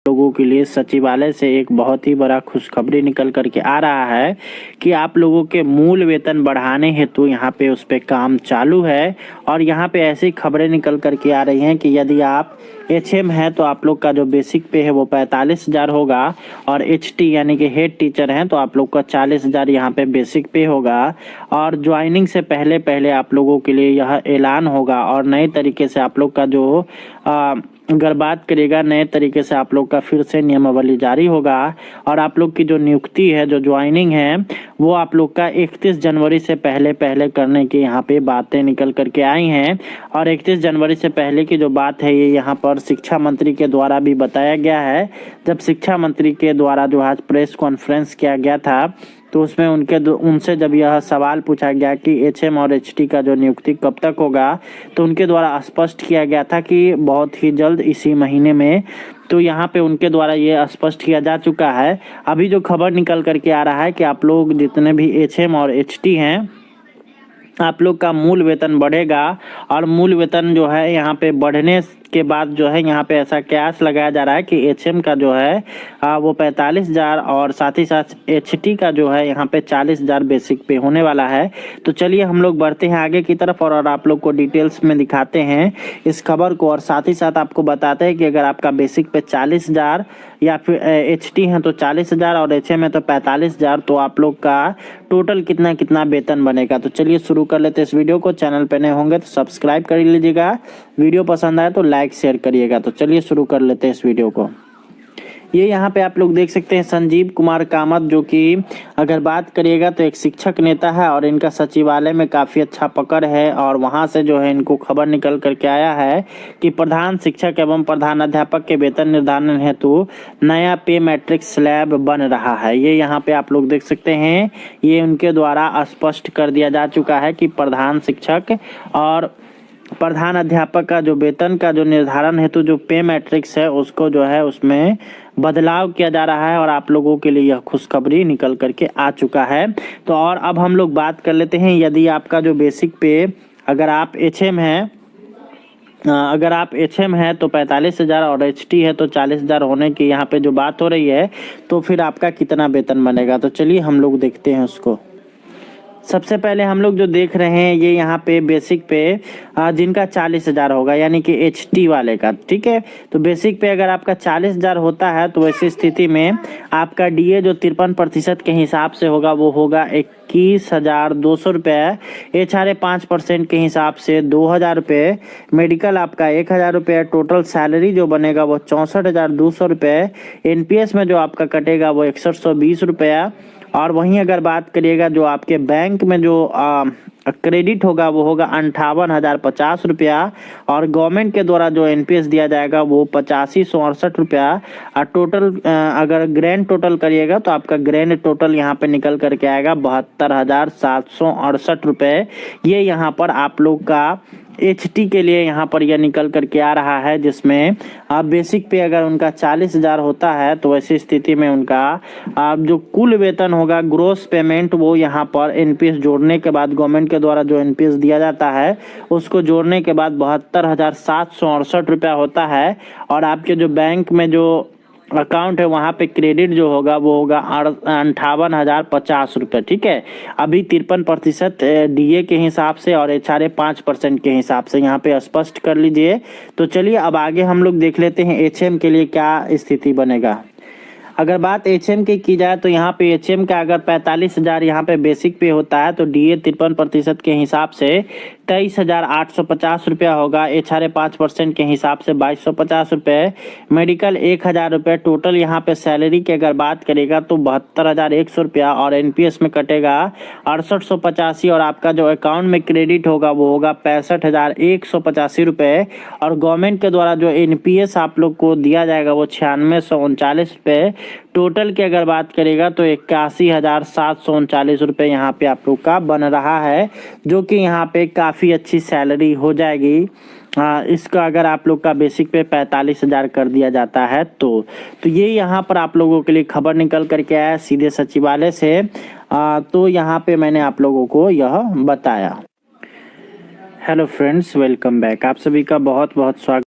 लोगों के लिए सचिवालय से एक बहुत ही बड़ा खुशखबरी निकल करके आ रहा है कि आप लोगों के मूल वेतन बढ़ाने हेतु यहाँ पे उस पे काम चालू है। और यहाँ पे ऐसी खबरें निकल करके आ रही हैं कि यदि आप एचएम है तो आप लोग का जो बेसिक पे है वो 45,000 होगा, और एचटी यानी कि हेड टीचर हैं तो आप लोग का 40,000 यहाँ पे बेसिक पे होगा। और ज्वाइनिंग से पहले पहले आप लोगों के लिए यह ऐलान होगा, और नए तरीके से आप लोग का जो अगर बात करिएगा नए तरीके से आप लोग का फिर से नियमावली जारी होगा। और आप लोग की जो नियुक्ति है, जो ज्वाइनिंग है, वो आप लोग का 31 जनवरी से पहले पहले करने की यहाँ पे बातें निकल करके आई हैं। और 31 जनवरी से पहले की जो बात है ये यहाँ पर शिक्षा मंत्री के द्वारा भी बताया गया है। जब शिक्षा मंत्री के द्वारा जो आज प्रेस कॉन्फ्रेंस किया गया था तो उसमें उनसे जब यह सवाल पूछा गया कि एचएम और एचटी का जो नियुक्ति कब तक होगा, तो उनके द्वारा स्पष्ट किया गया था कि बहुत ही जल्द इसी महीने में। तो यहाँ पे उनके द्वारा ये स्पष्ट किया जा चुका है। अभी जो खबर निकल करके आ रहा है कि आप लोग जितने भी एचएम और एचटी हैं आप लोग का मूल वेतन बढ़ेगा। और मूल वेतन जो है यहाँ पे बढ़ने के बाद जो है यहाँ पे ऐसा कयास लगाया जा रहा है कि एचएम का जो है वो 45,000 और साथ ही साथ एचटी का जो है यहाँ पे 40,000 बेसिक पे होने वाला है। तो चलिए हम लोग बढ़ते हैं आगे की तरफ और आप लोग को डिटेल्स में दिखाते हैं इस खबर को। और साथ ही साथ आपको बताते हैं कि अगर आपका बेसिक पे 40,000 या फिर एचटी है तो 40,000 और एचएम है तो 45,000, तो आप लोग का टोटल कितना कितना वेतन बनेगा। तो चलिए शुरू कर लेते हैं इस वीडियो को। चैनल पे नए होंगे तो सब्सक्राइब कर लीजिएगा, वीडियो पसंद आए तो लाइक शेयर करिएगा। तो चलिए शुरू कर लेते हैं इस वीडियो को। ये यहाँ पे आप लोग देख सकते हैं संजीव कुमार कामत, जो कि अगर बात करिएगा तो एक शिक्षक नेता है और इनका सचिवालय में काफ़ी अच्छा पकड़ है। और वहाँ से जो है इनको खबर निकल करके आया है कि प्रधान शिक्षक एवं प्रधान अध्यापक के वेतन निर्धारण हेतु नया पे मैट्रिक्स स्लैब बन रहा है। ये यहाँ पे आप लोग देख सकते हैं, ये उनके द्वारा स्पष्ट कर दिया जा चुका है कि प्रधान शिक्षक और प्रधान अध्यापक का जो वेतन का जो निर्धारण हेतु जो पे मैट्रिक्स है उसको जो है उसमें बदलाव किया जा रहा है। और आप लोगों के लिए यह खुशखबरी निकल करके आ चुका है। तो और अब हम लोग बात कर लेते हैं, यदि आपका जो बेसिक पे अगर आप एचएम है तो 45,000 और एचटी है तो 40,000 होने की यहाँ पे जो बात हो रही है, तो फिर आपका कितना वेतन बनेगा। तो चलिए हम लोग देखते हैं उसको। सबसे पहले हम लोग जो देख रहे हैं ये यहाँ पे बेसिक पे जिनका 40,000 होगा यानी कि एचटी वाले का, ठीक है। तो बेसिक पे अगर आपका 40,000 होता है तो ऐसी स्थिति में आपका डीए जो 53% के हिसाब से होगा वो होगा 21,200 रुपये। एचआरए 5% के हिसाब से 2,000 रुपये। मेडिकल आपका 1,000 रुपये। टोटल सैलरी जो बनेगा वो 64,200 रुपये। एनपीएस में जो आपका कटेगा वो 6120 रुपया। और वहीं अगर बात करिएगा जो आपके बैंक में जो क्रेडिट होगा वो होगा 58,050 रुपया। और गवर्नमेंट के द्वारा जो एनपीएस दिया जाएगा वो 8568 रुपया। और टोटल अगर ग्रैंड टोटल करिएगा तो आपका ग्रैंड टोटल यहाँ पे निकल करके आएगा 72,768 रुपये। ये यहाँ पर आप लोग का एचटी के लिए यहाँ पर यह निकल करके आ रहा है, जिसमें आप बेसिक पे अगर उनका 40,000 होता है तो ऐसी स्थिति में उनका जो कुल वेतन होगा ग्रोस पेमेंट वो यहाँ पर एनपीएस जोड़ने के बाद गवर्नमेंट के द्वारा जो एनपीएस दिया जाता है उसको जोड़ने के बाद 72,768 रुपया होता है। और आपके जो बैंक में जो अकाउंट है वहाँ पे क्रेडिट जो होगा वो होगा 58,050 रुपये, ठीक है। अभी 53% डीए के हिसाब से और एचआरए 5% के हिसाब से यहाँ पे स्पष्ट कर लीजिए। तो चलिए अब आगे हम लोग देख लेते हैं एचएम के लिए क्या स्थिति बनेगा। अगर बात एचएम की जाए तो यहाँ पे एचएम का अगर 45,000 यहाँ पे बेसिक पे होता है तो डीए 53% के हिसाब से 23,850 रुपया होगा। एचआरए 5% के हिसाब से 2,250 रुपये। मेडिकल 1,000 रुपये। टोटल यहाँ पे सैलरी की अगर बात करेगा तो 72,100 रुपया। और एनपीएस में कटेगा 6885। और आपका जो अकाउंट में क्रेडिट होगा वो होगा 65,185 रुपये। और गवर्नमेंट के द्वारा जो एनपीएस आप लोग को दिया जाएगा वो 9639 रुपये। टोटल की अगर बात करेगा तो 81,739 रुपये यहाँ पे आप लोग का बन रहा है, जो कि यहाँ पे काफ़ी अच्छी सैलरी हो जाएगी। इसका अगर आप लोग का बेसिक पे 45,000 कर दिया जाता है तो ये यहाँ पर आप लोगों के लिए खबर निकल करके आया सीधे सचिवालय से। तो यहाँ पे मैंने आप लोगों को यह बताया। Hello friends, welcome back. आप सभी का बहुत बहुत स्वागत।